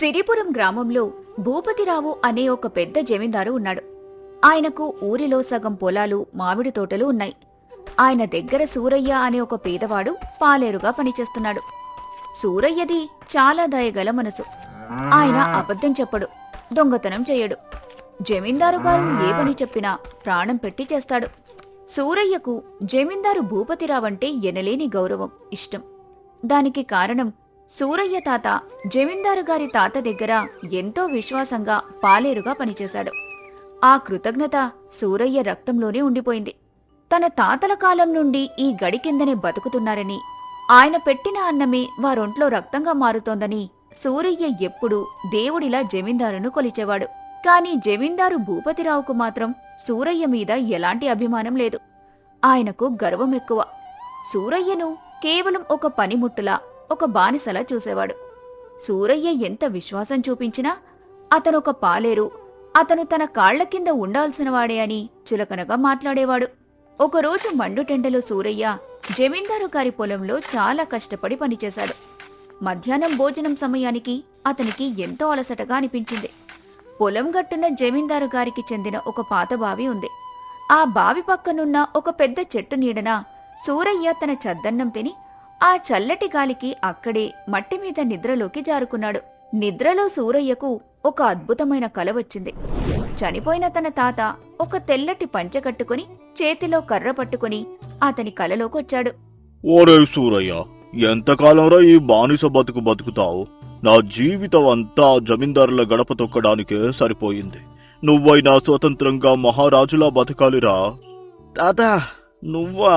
సిరిపురం గ్రామంలో భూపతిరావు అనే ఒక పెద్ద జమీందారు ఉన్నాడు. ఆయనకు ఊరిలో సగం పొలాలు, మామిడి తోటలు ఉన్నాయి. ఆయన దగ్గర సూరయ్య అనే ఒక పేదవాడు పాలేరుగా పనిచేస్తున్నాడు. సూరయ్యది చాలా దయగల మనసు. ఆయన అబద్ధం చెప్పడు, దొంగతనం చెయ్యడు. జమీందారు గారు ఏ పని చెప్పినా ప్రాణం పెట్టి చేస్తాడు. సూరయ్యకు జమీందారు భూపతిరావంటే ఎనలేని గౌరవం, ఇష్టం. దానికి కారణం సూరయ్య తాత జమీందారు గారి తాత దగ్గర ఎంతో విశ్వాసంగా పాలేరుగా పనిచేశాడు. ఆ కృతజ్ఞత సూరయ్య రక్తంలోనే ఉండిపోయింది. తన తాతల కాలం నుండి ఈ గడి కిందనే బతుకుతున్నారని, ఆయన పెట్టిన అన్నమే వారొంట్లో రక్తంగా మారుతోందని సూరయ్య ఎప్పుడూ దేవుడిలా జమీందారును కొలిచేవాడు. కాని జమీందారు భూపతిరావుకు మాత్రం సూరయ్య మీద ఎలాంటి అభిమానం లేదు. ఆయనకు గర్వం ఎక్కువ. సూరయ్యను కేవలం ఒక పనిముట్టులా, ఒక బానిసలా చూసేవాడు. సూరయ్య ఎంత విశ్వాసం చూపించినా అతనొక పాలేరు, అతను తన కాళ్ల కింద ఉండాల్సినవాడే అని చులకనగా మాట్లాడేవాడు. ఒకరోజు మండుటెండలో సూరయ్య జమీందారు గారి పొలంలో చాలా కష్టపడి పనిచేశాడు. మధ్యాహ్నం భోజనం సమయానికి అతనికి ఎంతో అలసటగా అనిపించింది. పొలం గట్టున జమీందారు గారికి చెందిన ఒక పాత బావి ఉంది. ఆ బావి పక్కనున్న ఒక పెద్ద చెట్టు నీడన సూరయ్య తన చద్దన్నం తిని ఆ చల్లటి గాలికి అక్కడే మట్టి మీద నిద్రలోకి జారుకున్నాడు. నిద్రలో సూరయ్యకు ఒక అద్భుతమైన కల వచ్చింది. చనిపోయిన తన తాత ఒక తెల్లటి పంచె కట్టుకుని చేతిలో కర్ర పట్టుకుని అతని కలలోకొచ్చాడు. ఓరే సూరయ్య, ఎంతకాలంరా ఈ బానిస బతుకు బతుకుతావు? నా జీవితం అంతా జమీందారుల గడప తొక్కడానికే సరిపోయింది. నువ్వైనా స్వతంత్రంగా మహారాజులా బతకాలిరా. తాత, నువ్వా?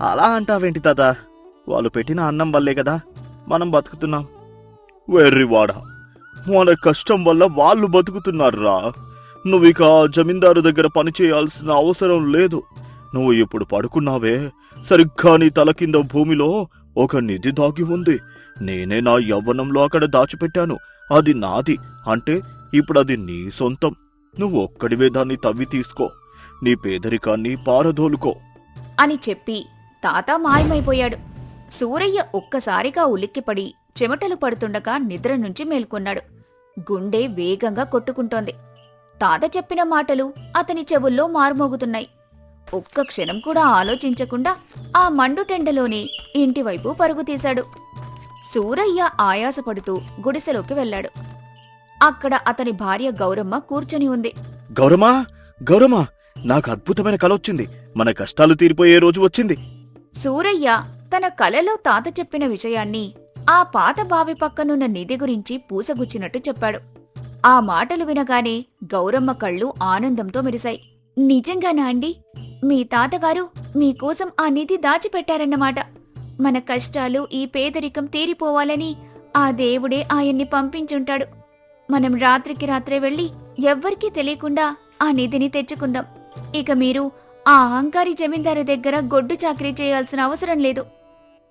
అలా అంటావేంటి తాత? వాళ్ళు పెట్టిన అన్నం వల్లే కదా మనం బతుకుతున్నాం. వెర్రివాడా, మన కష్టం వల్ల వాళ్ళు బతుకుతున్నారురా. నువ్విక జమీందారు దగ్గర పనిచేయాల్సిన అవసరం లేదు. నువ్వు ఇప్పుడు పడుకున్నావే, సరిగ్గా నీ తల కింద భూమిలో ఒక నిధి దాగి ఉంది. నేనే నా యవ్వనంలో అక్కడ దాచిపెట్టాను. అది నాది, అంటే ఇప్పుడు అది నీ సొంతం. నువ్వు ఒక్కడివే దాన్ని తవ్వి తీసుకో, నీ పేదరికాన్ని పారదోలుకో అని చెప్పి తాత మాయమైపోయాడు. సూరయ్య ఒక్కసారిగా ఉలిక్కిపడి చెమటలు పడుతుండగా నిద్ర నుంచి మేల్కొన్నాడు. గుండె వేగంగా కొట్టుకుంటోంది. తాత చెప్పిన మాటలు అతని చెవుల్లో మారుమోగుతున్నాయి. ఒక్క క్షణం కూడా ఆలోచించకుండా ఆ మండుటెండలోనే ఇంటివైపు పరుగు తీశాడు. సూరయ్య ఆయాసపడుతూ గుడిసెలోకి వెళ్లాడు. అక్కడ అతని భార్య గౌరమ్మ కూర్చొని ఉంది. గౌరమ్మా, గౌరమ్మా, నాకు అద్భుతమైన కల వచ్చింది. మన కష్టాలు తీరిపోయే రోజు వచ్చింది. సూరయ్య తన కలలో తాత చెప్పిన విషయాన్ని, ఆ పాత బావి పక్కనున్న నిధి గురించి పూసగుచ్చినట్టు చెప్పాడు. ఆ మాటలు వినగానే గౌరమ్మ కళ్ళు ఆనందంతో మెరిశాయి. నిజంగానా అండి? మీ తాతగారు మీకోసం ఆ నిధి దాచిపెట్టారన్నమాట. మన కష్టాలు, ఈ పేదరికం తీరిపోవాలని ఆ దేవుడే ఆయన్ని పంపించుంటాడు. మనం రాత్రికి రాత్రే వెళ్లి ఎవ్వరికీ తెలియకుండా ఆ నిధిని తెచ్చుకుందాం. ఇక మీరు ఆ అహంకారి జమీందారు దగ్గర గొడ్డు చాకరీ చేయాల్సిన అవసరం లేదు.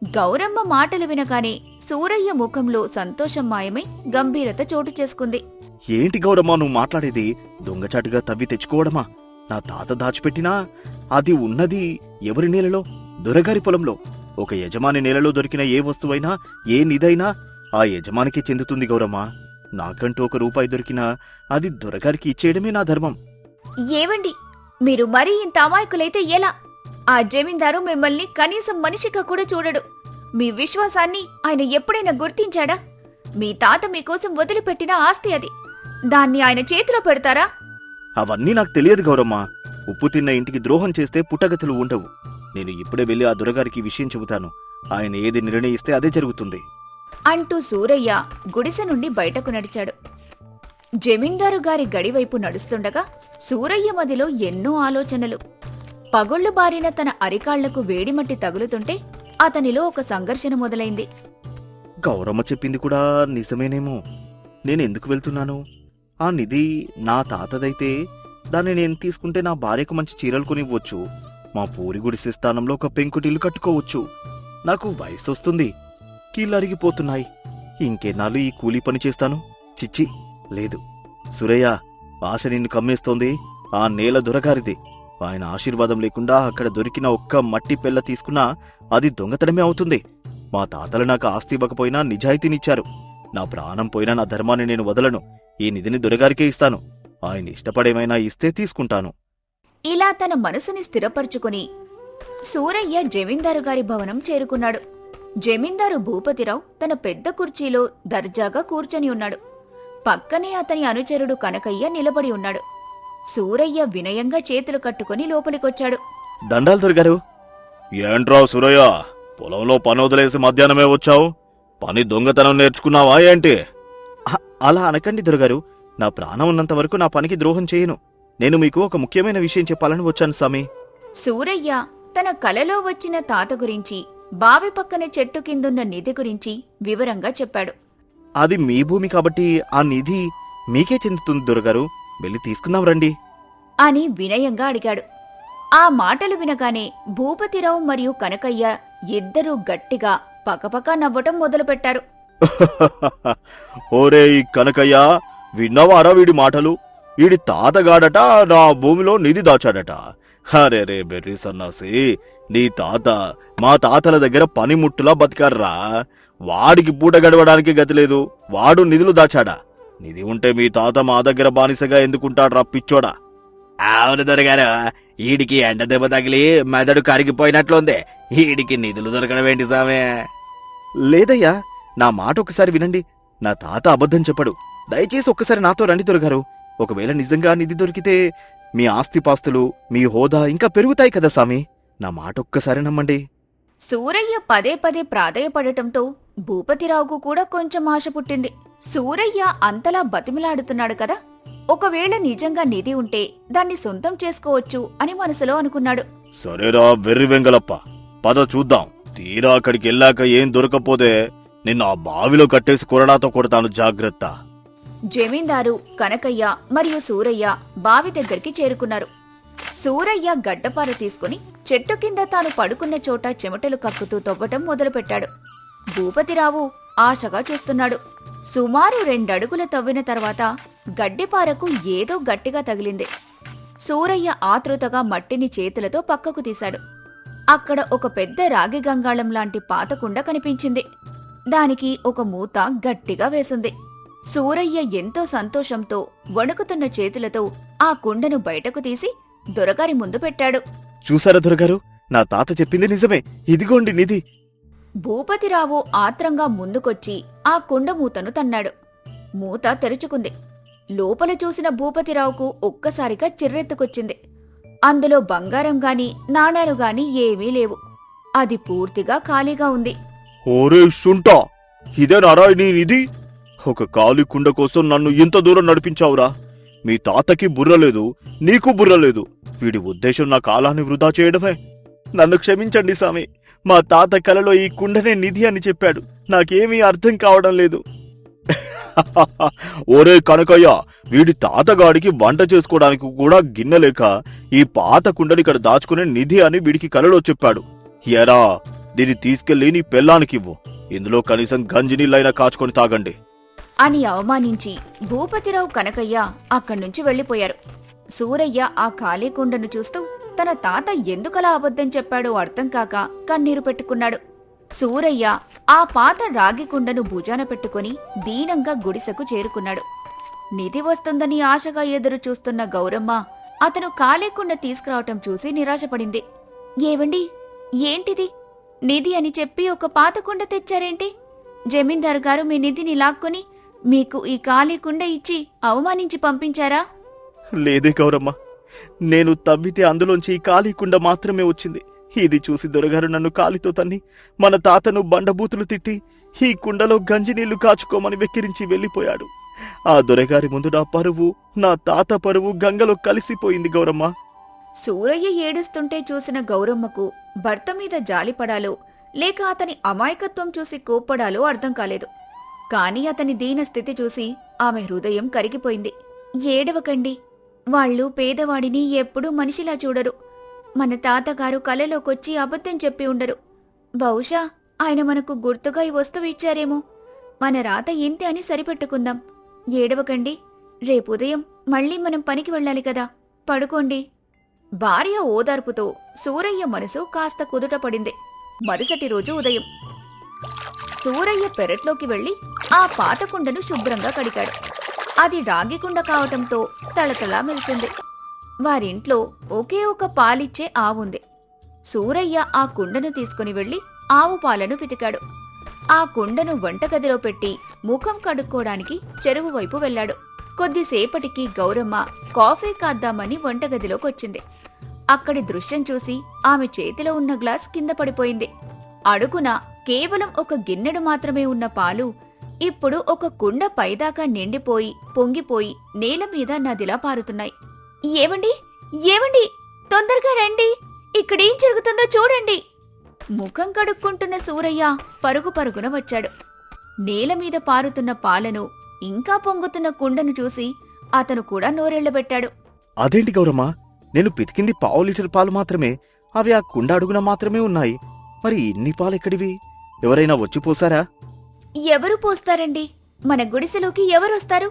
గౌరమ్మ మాటలు వినగానే సూరయ్య ముఖంలో సంతోషం మాయమై గంభీరత చోటు చేసుకుంది. ఏంటి గౌరమ్మా నువ్వు మాట్లాడేది? దొంగచాటుగా తవ్వి తెచ్చుకోవడమా? నా తాత దాచిపెట్టినా అది ఉన్నది ఎవరి నేలలో? దొరగారి పొలంలో. ఒక యజమాని నేలలో దొరికిన ఏ వస్తువైనా, ఏ నిధైనా ఆ యజమానికి చెందుతుంది గౌరమ్మా. నాకంటూ ఒక రూపాయి దొరికినా అది దొరగారికి ఇచ్చేయడమే నా ధర్మం. ఏవండి, మీరు మరీ ఇంత అమాయకులైతే ఎలా? ఆ జమీందారు మిమ్మల్ని కనీసం మనిషిగా కూడా చూడడు. మీ విశ్వాసాన్ని ఆయన ఎప్పుడైనా గుర్తించాడా? మీ తాత మీకోసం వదిలిపెట్టిన ఆస్తి అది. దాన్ని ఆయన చేతిలో పెడతారా? అవన్నీ నాకు తెలియదు గౌరమ్మా. ఉప్పు తిన్న ఇంటికి ద్రోహం చేస్తే పుట్టగతులు ఉండవు. నేను ఇప్పుడే వెళ్లి ఆ దొరగారికి విషయం చెబుతాను. ఆయన ఏది నిర్ణయిస్తే అదే జరుగుతుంది అంటూ సూరయ్య గుడిసె నుండి బయటకు నడిచాడు. జమీందారు గారి గడివైపు నడుస్తుండగా సూరయ్య మదిలో ఎన్నో ఆలోచనలు. పగుళ్లు బారిన తన అరికాళ్లకు వేడిమట్టి తగులుతుంటే అతనిలో ఒక సంఘర్షణ మొదలైంది. గౌరమ్మ చెప్పింది కూడా నిజమేనేమో. నేనెందుకు వెళ్తున్నాను? ఆ నిధి నా తాతదైతే దాన్ని నేను తీసుకుంటే నా భార్యకు మంచి చీరలు కొనివ్వచ్చు. మా పూరి గుడిసె స్థానంలో ఒక పెంకుటిల్లు కట్టుకోవచ్చు. నాకు వయసు వస్తుంది, కీళ్ళరిగిపోతున్నాయి. ఇంకెన్నాళ్ళు ఈ కూలీ పని చేస్తాను? చిచ్చి, లేదు. సురయ్య, ఆశ నిన్ను కమ్మేస్తోంది. ఆ నేల దొరగారిది. ఆయన ఆశీర్వాదం లేకుండా అక్కడ దొరికిన ఒక్క మట్టి పెళ్ల తీసుకున్నా అది దొంగతనమే అవుతుంది. మా తాతలు నాకు ఆస్తి ఇవ్వకపోయినా నిజాయితీనిచ్చారు. నా ప్రాణం పోయినా నా ధర్మాన్ని నేను వదలను. ఈ నిధిని దొరగారికే ఇస్తాను. ఆయన ఇష్టపడేమైనా ఇస్తే తీసుకుంటాను. ఇలా తన మనసుని స్థిరపరుచుకుని సూరయ్య జమీందారు గారి భవనం చేరుకున్నాడు. జమీందారు భూపతిరావు తన పెద్ద కుర్చీలో దర్జాగా కూర్చొని ఉన్నాడు. పక్కనే అతని అనుచరుడు కనకయ్య నిలబడి ఉన్నాడు. సూరయ్య వినయంగా చేతులు కట్టుకుని లోపలికొచ్చాడు. దండాలు దొరగారు. ఏంట్రా సూరయ్య, పొలంలో పని వదిలేసి మధ్యాహ్నమే వచ్చావు? పని దొంగతనం నేర్చుకున్నావా ఏంటి? అలా అనకండి దొరగారు. నా ప్రాణం ఉన్నంత వరకు నా పనికి ద్రోహం చేయను. నేను మీకు ఒక ముఖ్యమైన విషయం చెప్పాలని వచ్చాను స్వామి. సూరయ్య తన కలలో వచ్చిన తాత గురించి, బావి పక్కన చెట్టు కిందున్న నిధి గురించి వివరంగా చెప్పాడు. అది మీ భూమి కాబట్టి ఆ నిధి మీకే చెందుతుంది దొరగారు. వెళ్ళి తీసుకుందాం రండి అని వినయంగా అడిగాడు. ఆ మాటలు వినగానే భూపతిరావు మరియు కనకయ్య ఇద్దరూ గట్టిగా పకపక నవ్వటం మొదలుపెట్టారు. ఓరే ఈ కనకయ్య, విన్నవారా వీడి మాటలు? వీడి తాతగాడట నా భూమిలో నిధి దాచాడట. అరే రే బెర్రీ సన్నాసి, నీ తాత మా తాతల దగ్గర పనిముట్టులా బతికారా. వాడికి పూట గడవడానికి గతి లేదు, వాడు నిధులు దాచాడా? నిధి ఉంటే మీ తాత మా దగ్గర బానిసగా ఎందుకుంటాడు రా పిచ్చోడా? అవును దొరగారు, ఈడికి ఎండ దెబ్బ తగిలి మెదడు కరిగిపోయినట్లుంది. ఈడికి నిధులు దొరకడం ఏంటి సామే? లేదయ్యా, నా మాట ఒకసారి వినండి. నా తాత అబద్ధం చెప్పడు. దయచేసి ఒక్కసారి నాతో రండి దొరగారు. ఒకవేళ నిజంగా నిధి దొరికితే మీ ఆస్తిపాస్తులు, మీ హోదా ఇంకా పెరుగుతాయి కదా సామి. నా మాట ఒక్కసారి నమ్మండి. సూరయ్య పదే పదే ప్రాధేయపడటంతో భూపతిరావుకు కూడా కొంచెం ఆశ పుట్టింది. సూరయ్య అంతలా బతిమిలాడుతున్నాడు కదా, ఒకవేళ నిజంగా నిధి ఉంటే దాన్ని సొంతం చేసుకోవచ్చు అని మనసులో అనుకున్నాడు. సరేరా వెర్రి వెంగలప్ప, పద చూద్దాం. తీరా అక్కడికి వెళ్ళాక ఏం దొరకపోతే నిన్ను ఆ బావిలో కట్టేసి కొరడాతో కొడతాను, జాగ్రత్త. జమీందారు, కనకయ్య మరియు సూరయ్య బావి దగ్గరికి చేరుకున్నారు. సూరయ్య గడ్డపార తీసుకుని చెట్టు కింద తాను పడుకున్న చోట చెమటలు కక్కుతూ తవ్వటం మొదలుపెట్టాడు. భూపతిరావు ఆశగా చూస్తున్నాడు. సుమారు 2 అడుగుల తవ్విన తర్వాత గడ్డిపారకు ఏదో గట్టిగా తగిలింది. సూరయ్య ఆతృతగా మట్టిని చేతులతో పక్కకు తీశాడు. అక్కడ ఒక పెద్ద రాగి గంగాళం లాంటి పాతకుండ కనిపించింది. దానికి ఒక మూత గట్టిగా వేసింది. సూరయ్య ఎంతో సంతోషంతో వణుకుతున్న చేతులతో ఆ కుండను బయటకు తీసి దొరగారి ముందు పెట్టాడు. చూసారా దొరగారు, నా తాత చెప్పింది నిజమే. ఇదిగోండి నిధి. భూపతిరావు ఆత్రంగా ముందుకొచ్చి ఆ కుండ మూతను తన్నాడు. మూత తెరుచుకుంది. లోపల చూసిన భూపతిరావుకు ఒక్కసారిగా చిర్రెత్తుకొచ్చింది. అందులో బంగారం గాని నాణాలు గాని ఏమీ లేవు. అది పూర్తిగా ఖాళీగా ఉంది. ఓరే శుంటా, ఇదే నారాయణి నిధి? ఒక కాలి కుండ కోసం నన్ను ఇంత దూరం నడిపించావురా. మీ తాతకి బుర్రలేదు, నీకు బుర్రలేదు. వీడి ఉద్దేశం నా కాలాన్ని వృధా చేయడమే. నన్ను క్షమించండి స్వామి. మా తాత కలలో ఈ కుండనే నిధి అని చెప్పాడు. నాకేమీ అర్థం కావడం లేదు. ఓరే కనకయ్య, వీడి తాతగాడికి వంట చేసుకోవడానికి కూడా గిన్నెలేక ఈ పాత కుండని ఇక్కడ దాచుకునే నిధి అని వీడికి కలలో చెప్పాడు. ఎరా, దీన్ని తీసుకెళ్లి నీ పెళ్ళానికివ్వు. ఇందులో కనీసం గంజినీళ్ళైనా కాచుకొని తాగండి అని అవమానించి భూపతిరావు, కనకయ్య అక్కడ్నుంచి వెళ్లిపోయారు. సూరయ్య ఆ ఖాళీ కుండను చూస్తూ తన తాత ఎందుకలా అబద్ధం చెప్పాడో అర్థం కాక కన్నీరు పెట్టుకున్నాడు. సూరయ్య ఆ పాత రాగి కుండను భుజాన పెట్టుకుని దీనంగా గుడిసెకు చేరుకున్నాడు. నిధి వస్తుందని ఆశగా ఎదురు చూస్తున్న గౌరమ్మ అతను ఖాళీ కుండ తీసుకురావటం చూసి నిరాశపడింది. ఏవండి, ఏంటిది? నిధి అని చెప్పి ఒక పాత కుండ తెచ్చారేంటి? జమీందారు గారు మీ నిధిని లాక్కొని మీకు ఈ ఖాళీ కుండ ఇచ్చి అవమానించి పంపించారా? లేదే గౌరమ్మ, నేను తవ్వితే అందులోంచి ఈ ఖాళీ కుండ మాత్రమే వచ్చింది. ఇది చూసి దొరగారు నన్ను కాలితో తన్ని, మన తాతను బండబూతులు తిట్టి ఈ కుండలో గంజినీళ్లు కాచుకోమని వెక్కిరించి వెళ్లిపోయాడు. ఆ దొరగారి ముందు నా పరువు, నా తాత పరువు గంగలో కలిసిపోయింది గౌరమ్మ. సూరయ్య ఏడుస్తుంటే చూసిన గౌరమ్మకు భర్త మీద జాలిపడాలో లేక అతని అమాయకత్వం చూసి కోప్పడాలో అర్థం కాలేదు. కాని అతని దీన స్థితి చూసి ఆమె హృదయం కరిగిపోయింది. ఏడవకండి, వాళ్ళు పేదవాడిని ఎప్పుడూ మనిషిలా చూడరు. మన తాతగారు కలలోకొచ్చి అబద్ధం చెప్పి ఉండరు. బహుశా ఆయన మనకు గుర్తుగా ఈ వస్తువు ఇచ్చారేమో. మన రాత ఇంతే అని సరిపెట్టుకుందాం. ఏడవకండి, రేపుదయం మళ్ళీ మనం పనికి వెళ్ళాలి కదా, పడుకోండి. భార్య ఓదార్పుతో సూరయ్య మనసు కాస్త కుదుటపడింది. మరుసటి రోజు ఉదయం సూరయ్య పెరట్లోకి వెళ్లి ఆ పాత కుండను శుభ్రంగా కడిగాడు. అది రాగి కుండ కావటంతో తళతళా మెరిసింది. వారింట్లో ఒకే ఒక పాలిచ్చే ఆవుంది. సూరయ్య ఆ కుండను తీసుకుని వెళ్లి ఆవు పాలను పితికాడు. ఆ కుండను వంటగదిలో పెట్టి ముఖం కడుక్కోడానికి చెరువు వైపు వెళ్లాడు. కొద్దిసేపటికి గౌరమ్మ కాఫీ కాద్దామని వంటగదిలోకొచ్చింది. అక్కడి దృశ్యం చూసి ఆమె చేతిలో ఉన్న గ్లాస్ కింద పడిపోయింది. అడుగున కేవలం ఒక గిన్నెడు మాత్రమే ఉన్న పాలు ఇప్పుడు ఒక కుండ పైదాకా నిండిపోయి పొంగిపోయి నేల మీద నదిలా పారుతున్నాయి. ఏవండి, ఏవండి, తొందరగా రండి, ఇక్కడేం జరుగుతుందో చూడండి. ముఖం కడుక్కుంటున్న సూరయ్య పరుగు పరుగున వచ్చాడు. నేల మీద పారుతున్న పాలను ఇంకా పొంగుతున్న కుండను చూసి అతను కూడా నోరెళ్లబెట్టాడు. అదేంటి గౌరమ్మ, నేను పితికింది పావు లీటర్ పాలు మాత్రమే. అవి ఆ కుండ అడుగున మాత్రమే ఉన్నాయి. మరి ఇన్ని పాలెక్కడివి? ఎవరైనా వచ్చి పోసారా? ఎవరు పోస్తారండి? మన గుడిసెలోకి ఎవరొస్తారు?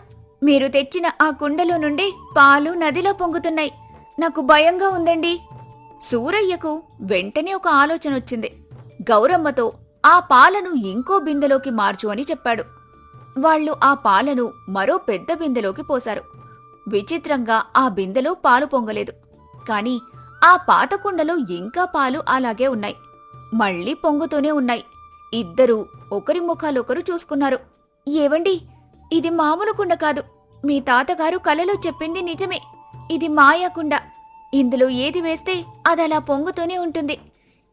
మీరు తెచ్చిన ఆ కుండలో నుండి పాలు నదిలో పొంగుతున్నాయి. నాకు భయంగా ఉందండి. సూరయ్యకు వెంటనే ఒక ఆలోచన వచ్చింది. గౌరమ్మతో ఆ పాలను ఇంకో బిందెలోకి మార్చు అని చెప్పాడు. వాళ్లు ఆ పాలను మరో పెద్ద బిందెలోకి పోశారు. విచిత్రంగా ఆ బిందెలో పాలు పొంగలేదు. కాని ఆ పాత కుండలో ఇంకా పాలు అలాగే ఉన్నాయి. మళ్లీ పొంగుతూనే ఉన్నాయి. ఇద్దరూ ఒకరి ముఖాలొకరు చూసుకున్నారు. ఏవండి, ఇది మామూలు కుండ కాదు. మీ తాతగారు కలలో చెప్పింది నిజమే. ఇది మాయాకుండ. ఇందులో ఏది వేస్తే అదలా పొంగుతూనే ఉంటుంది.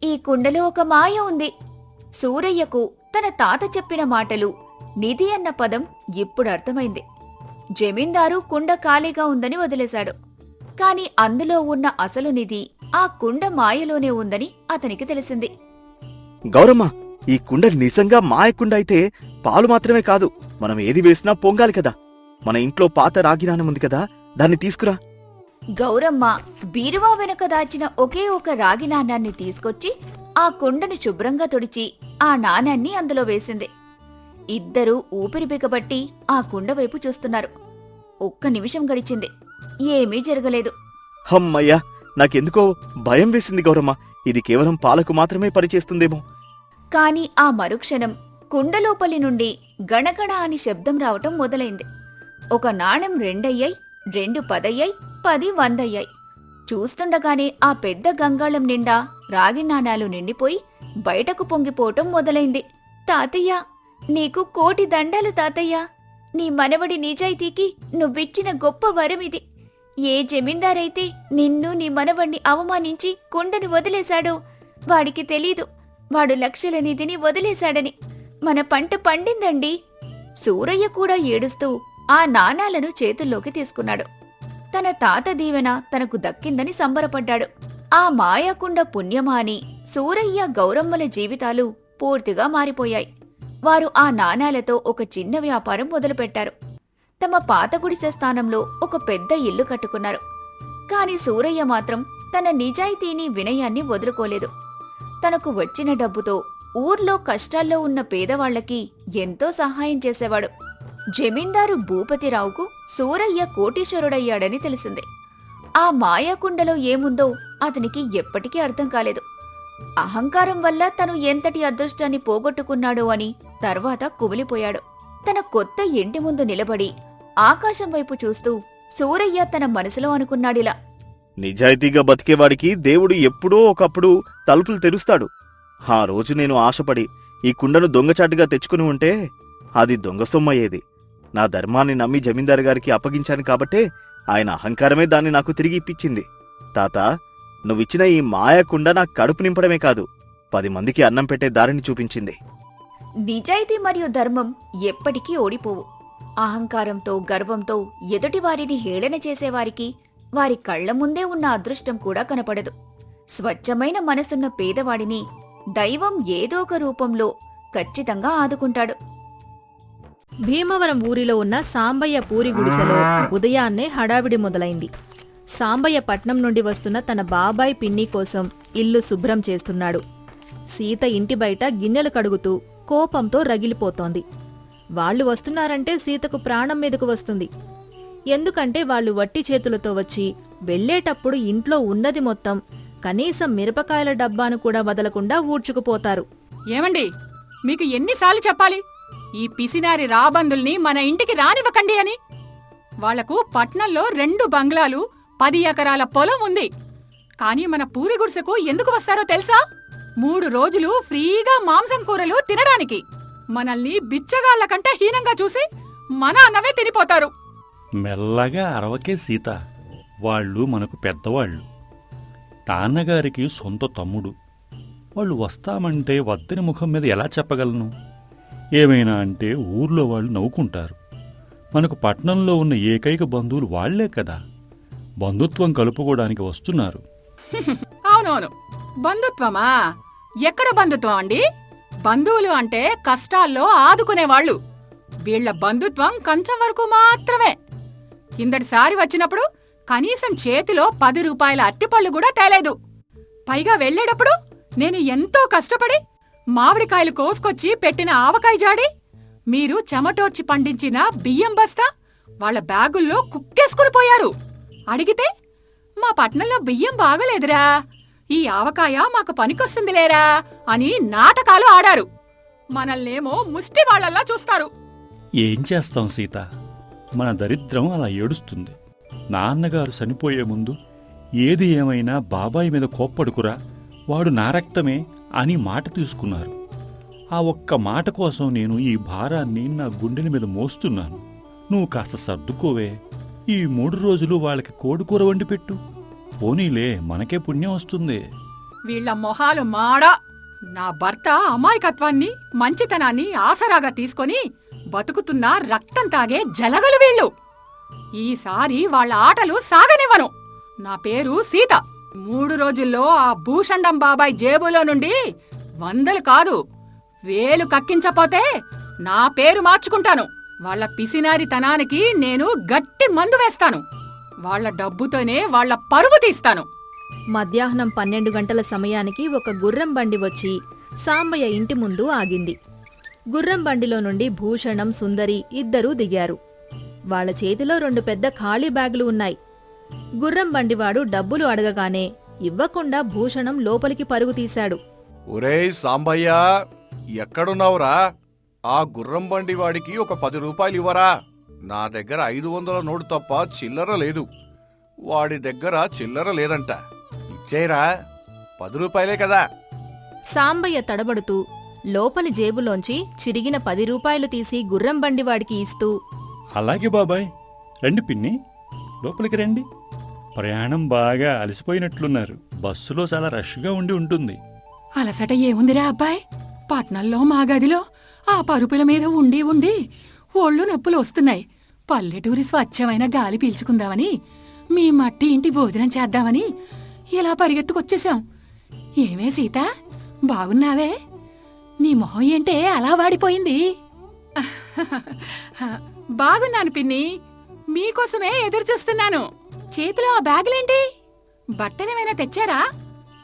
ఈ కుండలో ఒక మాయ ఉంది. సూరయ్యకు తన తాత చెప్పిన మాటలు, నిధి అన్న పదం ఇప్పుడు అర్థమైంది. జమీందారు కుండ ఖాళీగా ఉందని వదిలేశాడు. కాని అందులో ఉన్న అసలు నిధి ఆ కుండ మాయలోనే ఉందని అతనికి తెలిసింది. గౌరమ్మ, ఈ కుండ నిజంగా మాయకుండ అయితే పాలు మాత్రమే కాదు, మనం ఏది వేసినా పొంగాలి కదా. మన ఇంట్లో పాత రాగి నాణెం ఉంది కదా, దాన్ని తీసుకురా. గౌరమ్మ బీరువా వెనుక దాచిన ఒకే ఒక రాగి నాణాన్ని తీసుకొచ్చి ఆ కుండను శుభ్రంగా తుడిచి ఆ నాణాన్ని అందులో వేసింది. ఇద్దరూ ఊపిరి బిగబట్టి ఆ కుండ వైపు చూస్తున్నారు. ఒక్క నిమిషం గడిచింది. ఏమీ జరగలేదు. హమ్మయ్యా, నాకెందుకో భయం వేసింది గౌరమ్మ. ఇది కేవలం పాలకు మాత్రమే పనిచేస్తుందేమో. కాని ఆ మరుక్షణం కుండలోపలి నుండి గణగణ అని శబ్దం రావటం మొదలైంది. ఒక నాణెం 2 అయ్యాయి, 2 10 అయ్యాయి, 10 100 అయ్యాయి. చూస్తుండగానే ఆ పెద్ద గంగాళం నిండా రాగి నాణాలు నిండిపోయి బయటకు పొంగిపోవటం మొదలైంది. తాతయ్య, నీకు 1,000,000 దండాలు తాతయ్య. నీ మనవడి నిజాయితీకి నువ్విచ్చిన గొప్ప వరమిది. ఏ జమీందారైతే నిన్ను నీ మనవణ్ణి అవమానించి కుండను వదిలేశాడో వాడికి తెలీదు వాడు లక్షల నిధిని వదిలేశాడని. మన పంట పండిందండి. సూరయ్య కూడా ఏడుస్తూ ఆ నాణాలను చేతుల్లోకి తీసుకున్నాడు. తన తాత దీవెన తనకు దక్కిందని సంబరపడ్డాడు. ఆ మాయాకుండ పుణ్యమా అని సూరయ్య గౌరమ్మల జీవితాలు పూర్తిగా మారిపోయాయి. వారు ఆ నాణాలతో ఒక చిన్న వ్యాపారం మొదలుపెట్టారు. తమ పాత గుడిసె స్థానంలో ఒక పెద్ద ఇల్లు కట్టుకున్నారు. కాని సూరయ్య మాత్రం తన నిజాయితీని వినయాన్ని వదులుకోలేదు. తనకు వచ్చిన డబ్బుతో ఊర్లో కష్టాల్లో ఉన్న పేదవాళ్లకి ఎంతో సహాయం చేసేవాడు. జమీందారు భూపతిరావుకు సూరయ్య కోటీశ్వరుడయ్యాడని తెలిసింది. ఆ మాయాకుండలో ఏముందో అతనికి ఎప్పటికీ అర్థం కాలేదు. అహంకారం వల్ల తను ఎంతటి అదృష్టాన్ని పోగొట్టుకున్నాడో అని తర్వాత కుమిలిపోయాడు. తన కొత్త ఇంటి ముందు నిలబడి ఆకాశం వైపు చూస్తూ సూరయ్య తన మనసులో అనుకున్నాడిలా, నిజాయితీగా బతికేవాడికి దేవుడు ఎప్పుడో ఒకప్పుడు తలుపులు తెరుస్తాడు. ఆ రోజు నేను ఆశపడి ఈ కుండను దొంగచాటుగా తెచ్చుకుని ఉంటే అది దొంగ సొమ్మయ్యేది. నా ధర్మాన్ని నమ్మి జమీందారు గారికి అప్పగించాను కాబట్టే ఆయన అహంకారమే దాన్ని నాకు తిరిగి ఇప్పించింది. తాత, నువ్విచ్చిన ఈ మాయకుండ నా కడుపు నింపడమే కాదు, 10 మందికి అన్నం పెట్టే దారిని చూపించింది. నిజాయితీ మరియు ధర్మం ఎప్పటికీ ఓడిపోవు. అహంకారంతో గర్వంతో ఎదుటివారిని హేళన చేసేవారికి వారి కళ్ల ముందే ఉన్న అదృష్టం కూడా కనపడదు. స్వచ్ఛమైన మనసున్న పేదవాడిని దైవం ఏదో ఒక రూపంలో ఖచ్చితంగా ఆదుకుంటాడు. భీమవరం ఊరిలో ఉన్న సాంబయ్య పూరి గుడిసెలో ఉదయాన్నే హడావిడి మొదలైంది. సాంబయ్య పట్నం నుండి వస్తున్న తన బాబాయ్ పిన్ని కోసం ఇల్లు శుభ్రం చేస్తున్నాడు. సీత ఇంటి బయట గిన్నెలు కడుగుతూ కోపంతో రగిలిపోతోంది. వాళ్లు వస్తున్నారంటే సీతకు ప్రాణం మీదకు వస్తుంది. ఎందుకంటే వాళ్లు వట్టి చేతులతో వచ్చి వెళ్లేటప్పుడు ఇంట్లో ఉన్నది మొత్తం, కనీసం మిరపకాయల డబ్బాను కూడా వదలకుండా ఊడ్చుకుపోతారు. ఏమండి, మీకు ఎన్నిసార్లు చెప్పాలి? ఈ పిసినారి రాబందుల్ని మన ఇంటికి రానివ్వకండి అని. వాళ్లకు పట్నంలో 2 బంగ్లాలు 10 ఎకరాల పొలం ఉంది. కాని మన పూరి గుడిసెకు ఎందుకు వస్తారో తెలుసా? 3 రోజులు ఫ్రీగా మాంసం కూరలు తినడానికి. మనల్ని బిచ్చగాళ్ల కంటే హీనంగా చూసి మన అన్నవే తినిపోతారు. మెల్లగా అరవకే సీత. వాళ్ళు మనకు పెద్దవాళ్ళు. తాన్నగారికి సొంత తమ్ముడు. వాళ్ళు వస్తామంటే వద్దని ముఖం మీద ఎలా చెప్పగలను? ఏమైనా అంటే ఊర్లో వాళ్ళు నవ్వుకుంటారు. మనకు పట్నంలో ఉన్న ఏకైక బంధువులు వాళ్లే కదా. బంధుత్వం కలుపుకోవడానికి వస్తున్నారు. అవునవును, బంధుత్వమా? ఎక్కడ బంధుత్వం అండి? బంధువులు అంటే కష్టాల్లో ఆదుకునేవాళ్లు. వీళ్ల బంధుత్వం కొంచెం వరకు మాత్రమే. కిందటిసారి వచ్చినప్పుడు కనీసం చేతిలో 10 రూపాయల అట్టిపళ్ళు కూడా తేలేదు. పైగా వెళ్లేటప్పుడు నేను ఎంతో కష్టపడి మామిడికాయలు కోసుకొచ్చి పెట్టిన ఆవకాయ జాడి, మీరు చెమటోడ్చి పండించిన బియ్యం బస్తా వాళ్ల బ్యాగుల్లో కుక్కేసుకుని పోయారు. అడిగితే మా పట్నంలో బియ్యం బాగలేదురా, ఈ ఆవకాయ మాకు పనికొస్తుందిలేరా అని నాటకాలు ఆడారు. మనల్నేమో ముష్టి వాళ్లలా చూస్తారు. ఏం చేస్తాం సీత, మన దరిద్రం అలా ఏడుస్తుంది. నాన్నగారు చనిపోయే ముందు ఏది ఏమైనా బాబాయ్ మీద కోప్పడుకురా, వాడు నా రక్తమే అని మాట తీసుకున్నారు. ఆ ఒక్క మాట కోసం నేను ఈ భారాన్ని నా గుండెల మీద మోస్తున్నాను. నువ్వు కాస్త సర్దుకోవే. ఈ 3 రోజులు వాళ్ళకి కోడికూర వండి పెట్టు. పోనీలే, మనకే పుణ్యం వస్తుంది. వీళ్ల మొహాలు మాడా. నా భర్త అమాయకత్వాన్ని మంచితనాన్ని ఆసరాగా తీసుకొని బతుకుతున్న రక్తం తాగే జలగలు వీళ్ళు. ఈసారి వాళ్ళ ఆటలు సాగనివ్వను. నా పేరు సీత. 3 రోజుల్లో ఆ భూషండం బాబాయ్ జేబులో నుండి 100 కాదు 1000 కక్కించపోతే నా పేరు మార్చుకుంటాను. వాళ్ల పిసినారితనానికి నేను గట్టి మందు వేస్తాను. వాళ్ల డబ్బుతోనే వాళ్ల పరుగు తీస్తాను. మధ్యాహ్నం 12 గంటల సమయానికి ఒక గుర్రం బండి వచ్చి సాంబయ్య ఇంటి ముందు ఆగింది. గుర్రం బండిలో నుండి భూషణం, సుందరి ఇద్దరూ దిగారు. వాళ్ల చేతిలో 2 పెద్ద ఖాళీ బ్యాగులు ఉన్నాయి. గుర్రం బండివాడు డబ్బులు అడగగానే ఇవ్వకుండా భూషణం లోపలికి పరుగు తీశాడు. ఒరేయ్ సాంబయ్య, ఎక్కడున్నావురా? ఆ గుర్రం బండి వాడికి ఒక 10 రూపాయలు ఇవ్వరా? నా దగ్గర 500 నోటు తప్ప చిల్లర లేదు. వాడి దగ్గర చిల్లర లేదంట. ఇచ్చేయరా, 10 రూపాయలే కదా. సాంబయ్య తడబడుతూ లోపలి జేబులోంచి చిరిగిన 10 రూపాయలు తీసి గుర్రం బండివాడికి ఇస్తూ, అలాగే బాబాయ్, రండి పిన్ని, లోపలికి రండి. ప్రయాణం బాగా అలసిపోయినట్లున్నారు. బస్సులో చాలా రష్గా ఉండి ఉంటుంది. అలసట ఏముందిరా అబ్బాయ్? పట్నంలో మా గదిలో ఆ పరుపుల మీద ఉండి ఉండి ఒళ్ళు నొప్పులు వస్తున్నాయి. పల్లెటూరి స్వచ్ఛమైన గాలి పీల్చుకుందామని, మీ మట్టి ఇంటి భోజనం చేద్దామని ఇలా పరిగెత్తుకొచ్చేశాం. ఏమే సీత, బాగున్నావే? నీ మొహం ఏంటే అలా వాడిపోయింది? బాగున్నాను పిన్ని, మీకోసమే ఎదురుచూస్తున్నాను. చేతిలో ఆ బ్యాగులేంటి? బట్టనేమైనా తెచ్చారా?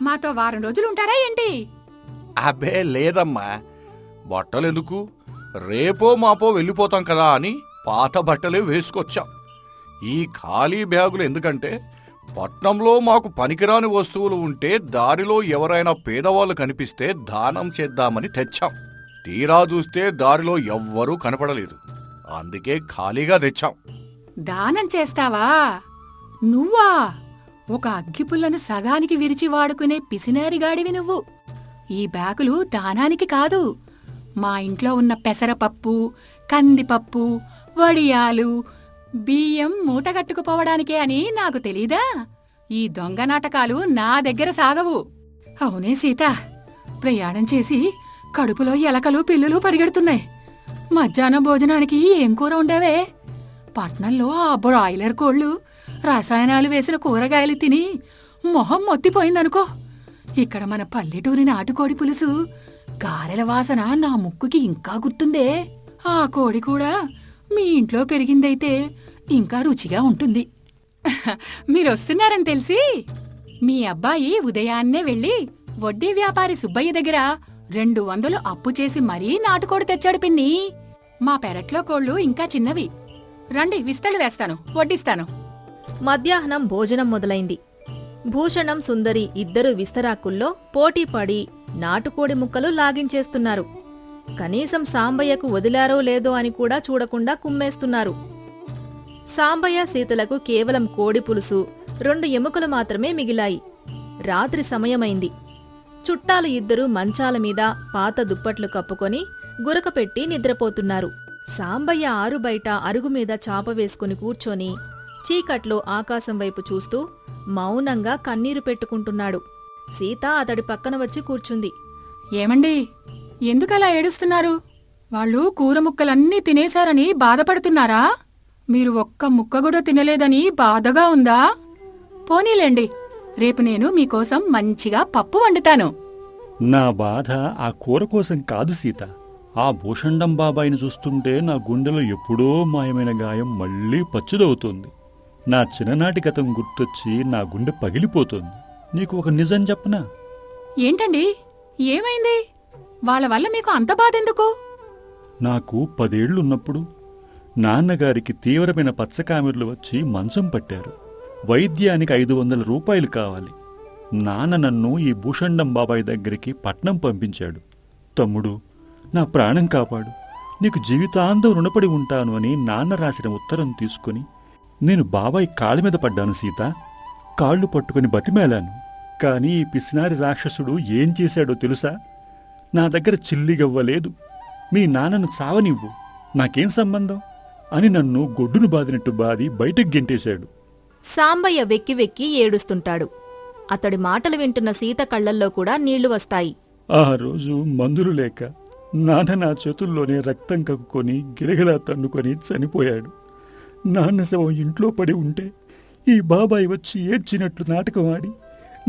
మాతో వారం రోజులు ఉంటారా ఏంటి? అబ్బే లేదమ్మా, బట్టలెందుకు, రేపో మాపో వెళ్ళిపోతాం కదా అని పాత బట్టలే వేసుకొచ్చాం. ఈ ఖాళీ బ్యాగులు ఎందుకంటే పట్నంలో మాకు పనికిరాని వస్తువులు ఉంటే దారిలో ఎవరైనా పేదవాళ్ళు కనిపిస్తే దానం చేద్దామని తెచ్చాం. తీరా చూస్తే దారిలో ఎవ్వరూ కనపడలేదు. అందుకే ఖాళీగా తెచ్చాం. దానం చేస్తావా నువ్వా? ఒక అగ్గిపుల్లను సగానికి విరిచి వాడుకునే పిసినారిగాడివి నువ్వు. ఈ బ్యాగులు దానానికి కాదు, మా ఇంట్లో ఉన్న పెసరపప్పు, కందిపప్పు, వడియాలు, బియ్యం మూటగట్టుకుపోవడానికే అని నాకు తెలీదా? ఈ దొంగ నాటకాలు నా దగ్గర సాగవు. అవునే సీత, ప్రయాణం చేసి కడుపులో ఎలకలు పిల్లులు పరిగెడుతున్నాయి. మధ్యాహ్నం భోజనానికి ఏం కూర ఉండేవే? పట్నంలో ఆ బ్రాయిలర్ కోళ్లు, రసాయనాలు వేసిన కూరగాయలు తిని మొహం మొత్తిపోయిందనుకో. ఇక్కడ మన పల్లెటూరి నాటుకోడి పులుసు, గారెల వాసన నా ముక్కుకి ఇంకా గుర్తుందే. ఆ కోడి కూడా మీ ఇంట్లో పెరిగిందైతే ఇంకా రుచిగా ఉంటుంది. మీరొస్తున్నారని తెలిసి మీ అబ్బాయి ఉదయాన్నే వెళ్ళి వడ్డీ వ్యాపారి సుబ్బయ్య దగ్గర 200 అప్పు చేసి మరీ నాటుకోడి తెచ్చాడు పిన్ని. మా పెరట్లో కోళ్లు ఇంకా చిన్నవి. రండి, విస్తళ్ళు వేస్తాను, వడ్డిస్తాను. మధ్యాహ్నం భోజనం మొదలైంది. భూషణం, సుందరి ఇద్దరు విస్తరాకుల్లో పోటీపడి నాటుకోడి ముక్కలు లాగించేస్తున్నారు. కనీసం సాంబయ్యకు వదిలారో లేదో అని కూడా చూడకుండా కుమ్మేస్తున్నారు. సాంబయ్య సీతలకు కేవలం కోడి పులుసు 2 ఎముకలు మాత్రమే మిగిలాయి. రాత్రి సమయమైంది. చుట్టాలు ఇద్దరూ మంచాల మీద పాత దుప్పట్లు కప్పుకొని గురక పెట్టి నిద్రపోతున్నారు. సాంబయ్య ఆరు బయట అరుగు మీద చాప వేసుకుని కూర్చొని చీకట్లో ఆకాశం వైపు చూస్తూ మౌనంగా కన్నీరు పెట్టుకుంటున్నాడు. సీత అతడి పక్కన వచ్చి కూర్చుంది. ఏమండి, ఎందుకలా ఏడుస్తున్నారు? వాళ్ళు కూర ముక్కలన్నీ తినేశారని బాధపడుతున్నారా? మీరు ఒక్క ముక్క కూడా తినలేదని బాధగా ఉందా? పోనీలేండి, రేపు నేను మీకోసం మంచిగా పప్పు వండుతాను. నా బాధ ఆ కూర కోసం కాదు సీత. ఆ భూషండం బాబాయిని చూస్తుంటే నా గుండెలో ఎప్పుడో మాయమైన గాయం మళ్ళీ పచ్చుదవుతోంది. నా చిన్ననాటి గతం గుర్తొచ్చి నా గుండె పగిలిపోతోంది. నీకు ఒక నిజం చెప్పనా? ఏంటండి, ఏమైంది? వాళ్ళ వల్ల మీకు అంత బాధెందుకు? నాకు 10 ఏళ్లున్నప్పుడు నాన్నగారికి తీవ్రమైన పచ్చకామెర్లు వచ్చి మంచం పట్టారు. వైద్యానికి 500 రూపాయలు కావాలి. నాన్న నన్ను ఈ భూషండం బాబాయ్ దగ్గరికి పట్నం పంపించాడు. తమ్ముడు, నా ప్రాణం కాపాడు, నీకు జీవితాంతం రుణపడి ఉంటాను అని నాన్న రాసిన ఉత్తరం తీసుకుని నేను బాబాయ్ కాళ్ళ మీద పడ్డాను సీత. కాళ్ళు పట్టుకుని బతిమేలాను. కాని ఈ పిసినారి రాక్షసుడు ఏం చేశాడో తెలుసా? నా దగ్గర చిల్లిగవ్వలేదు. మీ నాన్నను చావనివ్వు, నాకేం సంబంధం అని నన్ను గొడ్డును బాదినట్టు బాది బయటకు గెంటేశాడు. సాంబయ్య వెక్కి వెక్కి ఏడుస్తుంటాడు. అతడి మాటలు వింటున్న సీత కళ్లల్లో కూడా నీళ్లు వస్తాయి. ఆ రోజు మందులు లేక నాన్న నా చేతుల్లోనే రక్తం కక్కుకొని గిరగిలా తన్నుకొని చనిపోయాడు. నాన్న శవం ఇంట్లో పడి ఉంటే ఈ బాబాయ్ వచ్చి ఏడ్చినట్లు నాటకం ఆడి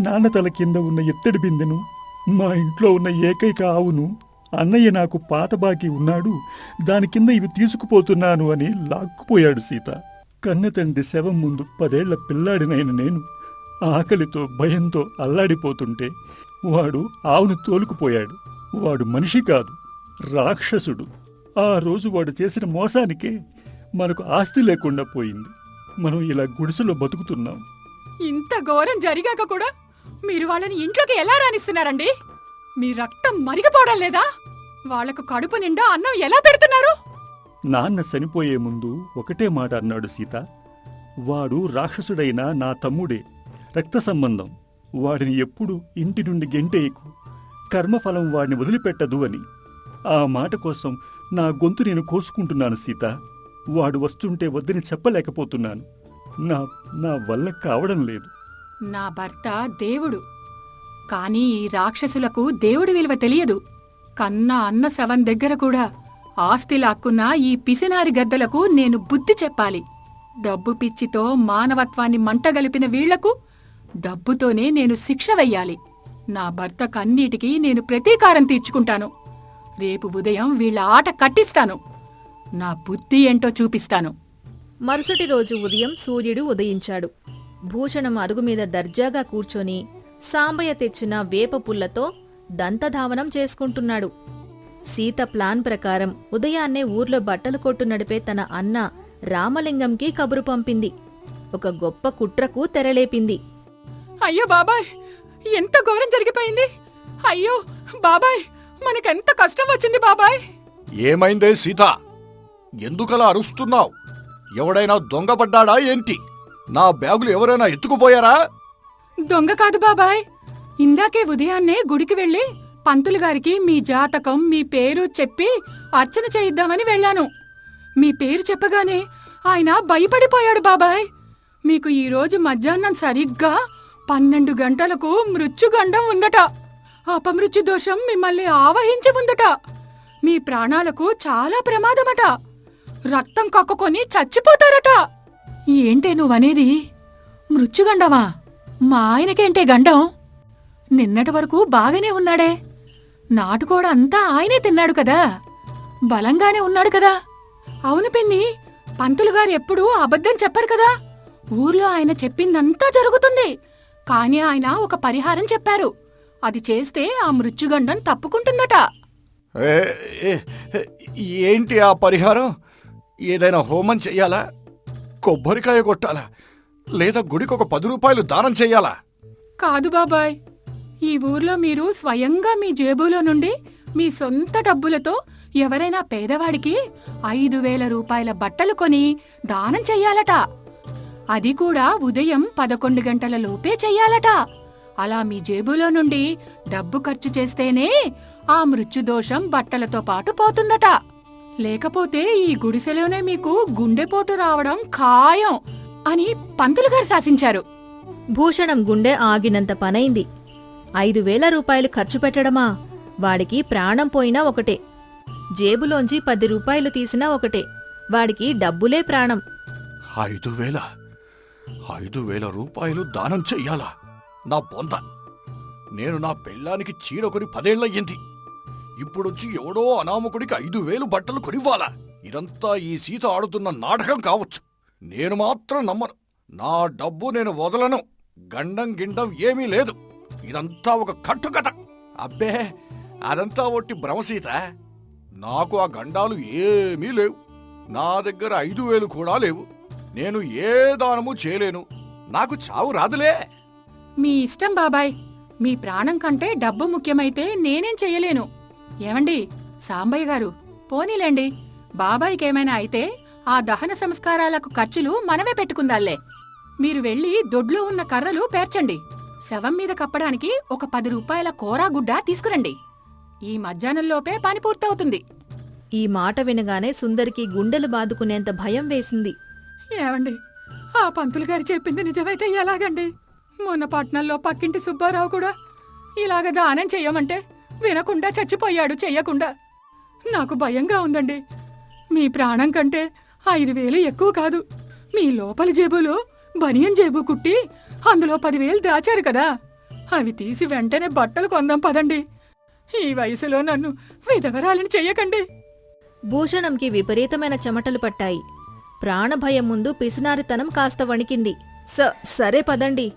నాన్న తల కింద ఉన్న ఎత్తడి బిందెను, మా ఇంట్లో ఉన్న ఏకైక ఆవును, అన్నయ్య నాకు పాత బాకీ ఉన్నాడు, దాని కింద ఇవి తీసుకుపోతున్నాను అని లాక్కుపోయాడు సీత. కన్న తండ్రి శవం ముందు 10 ఏళ్ల పిల్లాడినైన నేను ఆకలితో భయంతో అల్లాడిపోతుంటే వాడు ఆవును తోలుకుపోయాడు. వాడు మనిషి కాదు, రాక్షసుడు. ఆ రోజు వాడు చేసిన మోసానికే మనకు ఆస్తి లేకుండా పోయింది. మనం ఇలా గుడిసెలో బతుకుతున్నాం. ఇంత ఘోరం జరిగాక కూడా మీరు వాళ్ళని ఇంట్లోకి ఎలా రానిస్తున్నారండి? మీ రక్తం మరిగిపోవడం లేదా? వాళ్లకు కడుపు నిండా అన్నం ఎలా పెడుతున్నారు? నాన్న చనిపోయే ముందు ఒకటే మాట అన్నాడు సీత. వాడు రాక్షసుడైనా నా తమ్ముడే, రక్త సంబంధం. వాడిని ఎప్పుడు ఇంటి నుండి గెంటేయకు, కర్మఫలం వాడిని వదిలిపెట్టదు అని. ఆ మాట కోసం నా గొంతు నేను కోసుకుంటున్నాను సీత. వాడు వస్తుంటే వద్దని చెప్పలేకపోతున్నాను. నా వల్ల కావడం లేదు. నా భర్త దేవుడు, కానీ ఈ రాక్షసులకు దేవుడి విలువ తెలియదు. కన్న అన్న శవం దగ్గర కూడా ఆస్తి లాక్కున్న ఈ పిసినారి గద్దలకు నేను బుద్ధి చెప్పాలి. డబ్బు పిచ్చితో మానవత్వాన్ని మంటగలిపిన వీళ్లకు డబ్బుతోనే నేను శిక్ష వెయ్యాలి. నా భర్త కన్నీటికి నేను ప్రతీకారం తీర్చుకుంటాను. రేపు ఉదయం వీళ్ల ఆట కట్టిస్తాను. నా బుద్ధి ఏంటో చూపిస్తాను. మరుసటి రోజు ఉదయం సూర్యుడు ఉదయించాడు. భూషణం అరుగుమీద దర్జాగా కూర్చొని సాంబయ్య తెచ్చిన వేప పుల్లతో దంతధావనం చేసుకుంటున్నాడు. సీత ప్లాన్ ప్రకారం ఉదయాన్నే ఊర్లో బట్టలు కొట్టు నడిపే తన అన్న రామలింగంకి కబురు పంపింది. ఒక గొప్ప కుట్రకు తెరలేపింది. అయ్యో బాబాయ్, ఎంత ఘోరం జరిగిపోయింది! అయ్యో బాబాయ్, మనకెంత కష్టం వచ్చింది బాబాయ్! ఏమైందే సీత? ఎందుకలా అరుస్తున్నావు? ఎవడైనా దొంగపడ్డాడా ఏంటి? నా బ్యాగులు ఎవరైనా ఎత్తుకుపోయారా? దొంగ కాదు బాబాయ్, ఇందాకే ఉదయాన్నే గుడికి వెళ్లి పంతులు గారికి మీ జాతకం, మీ పేరు చెప్పి అర్చన చేయిద్దామని వెళ్ళాను. మీ పేరు చెప్పగానే ఆయన భయపడిపోయాడు బాబాయ్. మీకు ఈరోజు మధ్యాహ్నం సరిగ్గా 12 గంటలకు మృత్యుగండం ఉందట. అపమృత్యు దోషం మిమ్మల్ని ఆవహించి ఉందట. మీ ప్రాణాలకు చాలా ప్రమాదమట. రక్తం కక్కుకొని చచ్చిపోతారట. ఏంటే నువ్వనేది? మృత్యుగండమా? మా ఆయనకేంటే గండం? నిన్నటి వరకు బాగానే ఉన్నాడే. నాటుకోడ అంతా ఆయనే తిన్నాడు కదా, బలంగానే ఉన్నాడు కదా. అవును పిన్ని, పంతులుగారు ఎప్పుడూ అబద్ధం చెప్పరు కదా. ఊర్లో ఆయన చెప్పిందంతా జరుగుతుంది. కాని ఆయన ఒక పరిహారం చెప్పారు. అది చేస్తే ఆ మృత్యుగండం తప్పుకుంటుందట. ఏంటి ఆ పరిహారం? ఏదైనా హోమం చెయ్యాలా? కొబ్బరికాయ కొట్టాలా? లేదా గుడికి ఒక 10 రూపాయలు దానం చెయ్యాలా? కాదు బాబాయ్, ఈ ఊర్లో మీరు స్వయంగా మీ జేబులో నుండి మీ సొంత డబ్బులతో ఎవరైనా పేదవాడికి 5,000 రూపాయల బట్టలు కొని దానం చెయ్యాలట. అది కూడా ఉదయం 11 గంటల లోపే చెయ్యాలట. అలా మీ జేబులో నుండి డబ్బు ఖర్చు చేస్తేనే ఆ మృత్యుదోషం బట్టలతో పాటు పోతుందట. లేకపోతే ఈ గుడిసెలోనే మీకు గుండెపోటు రావడం ఖాయం అని పంతులు గారు శాసించారు. భూషణం గుండె ఆగినంత పనైంది. 5,000 రూపాయలు ఖర్చు పెట్టడమా? వాడికి ప్రాణం పోయినా ఒకటే. జేబులోంచి 10 రూపాయలు తీసినా ఒకటే. వాడికి డబ్బులే ప్రాణం. 5,000 రూపాయలు దానం చెయ్యాలా? నా బొంద! నేను నా పెళ్ళానికి చీర కొని 10 ఏళ్లయ్యింది. ఇప్పుడొచ్చి ఎవడో అనామకుడికి 5,000 బట్టలు కొనివ్వాలా? ఇదంతా ఈ సీత ఆడుతున్న నాటకం కావచ్చు. నేను మాత్రం నమ్మను. నా డబ్బు నేను వదలను. గండం గిండం ఏమీ లేదు. ఇదంతా ఒక కట్టుకథ. అబ్బే, అదంతా ఒట్టి భ్రమసీత. నాకు ఆ గండాలు ఏమీ లేవు. నా దగ్గర 5,000 కూడా లేవు. నేను ఏ దానము చేయలేను. నాకు చావు రాదులే. మీ ఇష్టం బాబాయ్. మీ ప్రాణం కంటే డబ్బు ముఖ్యమైతే నేనేం చెయ్యలేను. ఏమండి సాంబయ్య గారు, పోనీలేండి. బాబాయికేమైనా అయితే ఆ దహన సంస్కారాలకు ఖర్చులు మనమే పెట్టుకుందాలే. మీరు వెళ్ళి దొడ్లో ఉన్న కర్రలు పేర్చండి. శవం మీద కప్పడానికి ఒక 10 రూపాయల కోరాగుడ్డ తీసుకురండి. ఈ మధ్యాహ్నంలోపే పని పూర్తవుతుంది. ఈ మాట వినగానే సుందరికి గుండెలు బాదుకునేంత భయం వేసింది. ఏమండి, ఆ పంతులు గారు చెప్పింది నిజమైతే ఎలాగండి? మొన్న పట్నంలో పక్కింటి సుబ్బారావు కూడా ఇలాగ దానం చెయ్యమంటే వినకుండా చచ్చిపోయాడు చెయ్యకుండా. నాకు భయంగా ఉందండి. మీ ప్రాణం కంటే 5,000 ఎక్కువ కాదు. మీ లోపలి జేబులో బనియన్ జేబు కుట్టి అందులో 10,000 దాచారు కదా, అవి తీసి వెంటనే బట్టలు కొందాం పదండి. ఈ వయసులో నన్ను విధవరాలిని చెయ్యకండి. భూషణంకి విపరీతమైన చెమటలు పట్టాయి. ప్రాణభయం ముందు పిసినారితనం కాస్త వణికింది. సరే పదండి.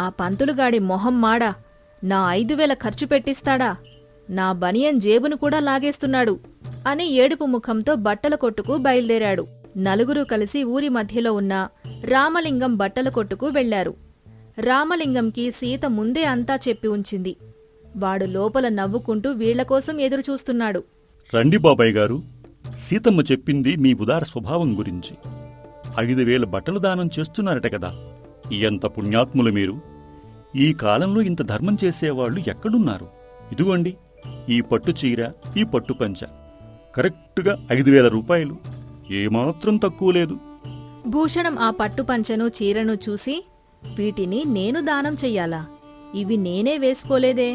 ఆ పంతులుగాడి మొహం మాడా నా 5,000 ఖర్చు పెట్టిస్తాడా? నా బనియన్ జేబును కూడా లాగేస్తున్నాడు అని ఏడుపు ముఖంతో బట్టల కొట్టుకు బయల్దేరాడు. నలుగురూ కలిసి ఊరి మధ్యలో ఉన్న రామలింగం బట్టల కొట్టుకు వెళ్లారు. రామలింగంకి సీత ముందే అంతా చెప్పి ఉంచింది. వాడు లోపల నవ్వుకుంటూ వీళ్లకోసం ఎదురుచూస్తున్నాడు. రండి బాబాయ్ గారు, సీతమ్మ చెప్పింది మీ ఉదార స్వభావం గురించి. 5,000 బట్టలు దానం చేస్తున్నారట కదా. ఎంత పుణ్యాత్ములు మీరు! ఈ కాలంలో ఇంత ధర్మం చేసేవాళ్లు ఎక్కడున్నారు? ఇదిగోండి, ఈ పట్టు చీర, ఈ పట్టు పంచ, కరెక్టుగా 5,000 రూపాయలు. ఏమాత్రం తక్కువ లేదు. భూషణం ఆ పట్టుపంచను చీరను చూసి, వీటిని నేను దానం చెయ్యాలా? ఇవి నేనే వేసుకోలేదే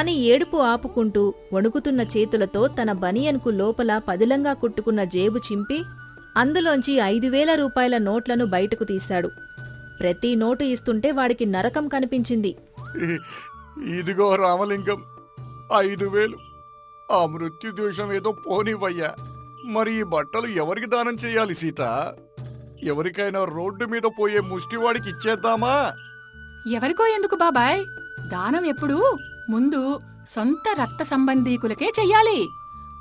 అని ఏడుపు ఆపుకుంటూ వణుకుతున్న చేతులతో తన బనియన్కు లోపల పదిలంగా కుట్టుకున్న జేబు చింపి అందులోంచి 5,000 రూపాయల నోట్లను బయటకు తీశాడు. ప్రతి నోటు ఇస్తుంటే వాడికి నరకం కనిపించింది. ఇదిగో రామలింగం, 5,000. ఆ మృత్యుదోషం ఏదో పోనివయ్యా. మరి ఈ బట్టలు ఎవరికి దానం చెయ్యాలి సీత? ఎవరికైనా రోడ్డు మీద పోయే ముష్టివాడికి ఇచ్చేద్దామా? ఎవరికో ఎందుకు బాబాయ్? దానం ఎప్పుడూ ముందు సొంత రక్త సంబంధీకులకే చెయ్యాలి.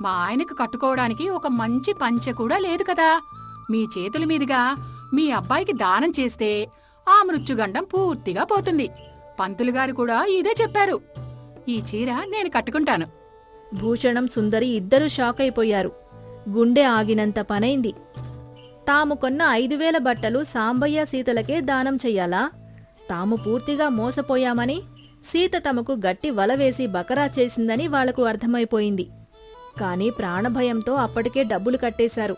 మా ఆయనకు కట్టుకోవడానికి ఒక మంచి పంచె కూడా లేదు కదా. మీ చేతుల మీదుగా మీ అబ్బాయికి దానం చేస్తే ఆ మృత్యుగండం పూర్తిగా పోతుంది. పంతులుగారు కూడా ఇదే చెప్పారు. ఈ చీర నేను కట్టుకుంటాను. భూషణం, సుందరి ఇద్దరూ షాక్ అయిపోయారు. గుండె ఆగినంత పనైంది. తాము కొన్న 5,000 బట్టలు సాంబయ్య సీతలకే దానం చెయ్యాలా? తాము పూర్తిగా మోసపోయామని, సీత తమకు గట్టి వలవేసి బకరా చేసిందని వాళ్లకు అర్థమైపోయింది. కాని ప్రాణభయంతో అప్పటికే డబ్బులు కట్టేశారు.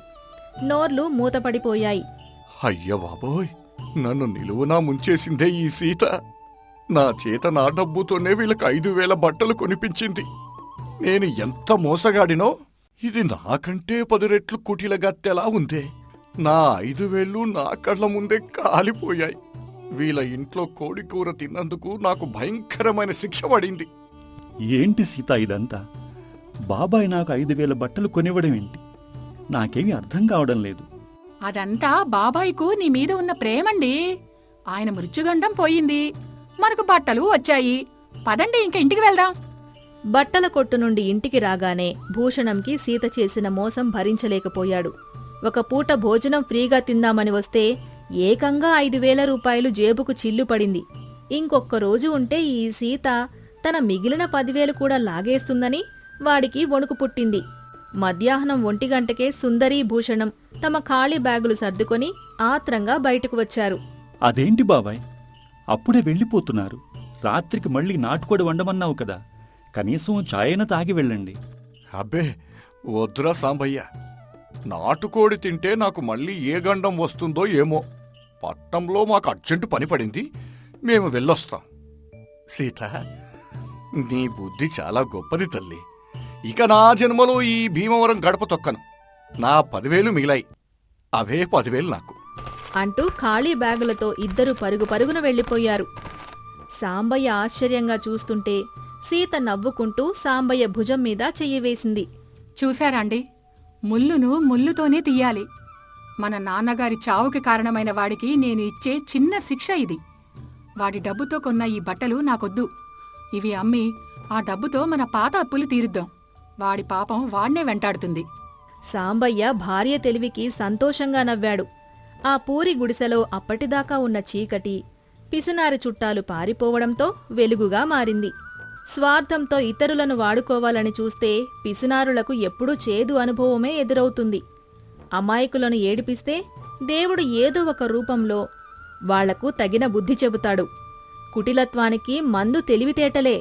నోర్లు మూతపడిపోయాయి. అయ్య బాబోయ్, నన్ను నిలువునా ముంచేసిందే ఈ సీత. నా చేత నా డబ్బుతోనే వీళ్ళకి 5,000 బట్టలు కొనిపించింది. నేను ఎంత మోసగాడినో! ఇది నాకంటే 10 రెట్లు కుటిలగత్తెలా ఉందే. నా 5,000 నా కళ్ళ ముందే కాలిపోయాయి. వీళ్ళ ఇంట్లో కోడి కూర తిన్నందుకు నాకు భయంకరమైన శిక్ష పడింది. ఏంటి సీత ఇదంతా? బాబాయ్ నాకు 5,000 బట్టలు కొనివ్వడం ఏంటి? నాకేమీ అర్థం కావడం లేదు. అదంతా బాబాయ్కు నీ మీద ఉన్న ప్రేమండి. ఆయన మృత్యుగండం పోయింది, మనకు బట్టలు వచ్చాయి. పదండి, ఇంక ఇంటికి వెళ్దాం. బట్టల కొట్టు నుండి ఇంటికి రాగానే భూషణంకి సీత చేసిన మోసం భరించలేకపోయాడు. ఒక పూట భోజనం ఫ్రీగా తిందామని వస్తే ఏకంగా 5,000 రూపాయలు జేబుకు చిల్లుపడింది. ఇంకొక్క రోజు ఉంటే ఈ సీత తన మిగిలిన 10,000 కూడా లాగేస్తుందని వాడికి వణుకు పుట్టింది. మధ్యాహ్నం 1 గంటకే సుందరీ భూషణం తమ ఖాళీ బ్యాగులు సర్దుకొని ఆత్రంగా బయటకు వచ్చారు. అదేంటి బాబాయ్, అప్పుడే వెళ్ళిపోతున్నారు? రాత్రికి మళ్ళీ నాటుకోడి వండమన్నావు కదా, కనీసం చాయన తాగి వెళ్ళండి. అబ్బే వద్దురా సాంబయ్య, నాటుకోడి తింటే నాకు మళ్ళీ ఏ గండం వస్తుందో ఏమో. పట్నంలో మాకు అర్జెంటు పని పడింది, మేము వెళ్ళొస్తాం. సీత, నీ బుద్ధి చాలా గొప్పది తల్లి. ఇక నా జన్మలో ఈ భీమవరం గడప తొక్కను. నా 10,000 మిగిలాయి, అవే 10,000 నాకు. అంటూ ఖాళీ బ్యాగులతో ఇద్దరు పరుగు పరుగున వెళ్ళిపోయారు. సాంబయ్య ఆశ్చర్యంగా చూస్తుంటే సీత నవ్వుకుంటూ సాంబయ్య భుజం మీద చెయ్యి వేసింది. చూశారాండి, ముల్లును ముల్లుతోనే తీయాలి. మన నాన్నగారి చావుకి కారణమైన వాడికి నేను ఇచ్చే చిన్న శిక్ష ఇది. వాడి డబ్బుతో కొన్న ఈ బట్టలు నాకొద్దు. ఇవి అమ్మి ఆ డబ్బుతో మన పాత అప్పులు తీరుద్దాం. వాడి పాపం వాడ్నే వెంటాడుతుంది. సాంబయ్య భార్య తెలివికి సంతోషంగా నవ్వాడు. ఆ పూరి గుడిసెలో అప్పటిదాకా ఉన్న చీకటి, పిసినారి చుట్టాలు పారిపోవడంతో వెలుగుగా మారింది. స్వార్థంతో ఇతరులను వాడుకోవాలని చూస్తే పిసినారులకు ఎప్పుడూ చేదు అనుభవమే ఎదురవుతుంది. అమాయకులను ఏడిపిస్తే దేవుడు ఏదో ఒక రూపంలో వాళ్లకు తగిన బుద్ధి చెబుతాడు. కుటిలత్వానికి మందు తెలివితేటలే.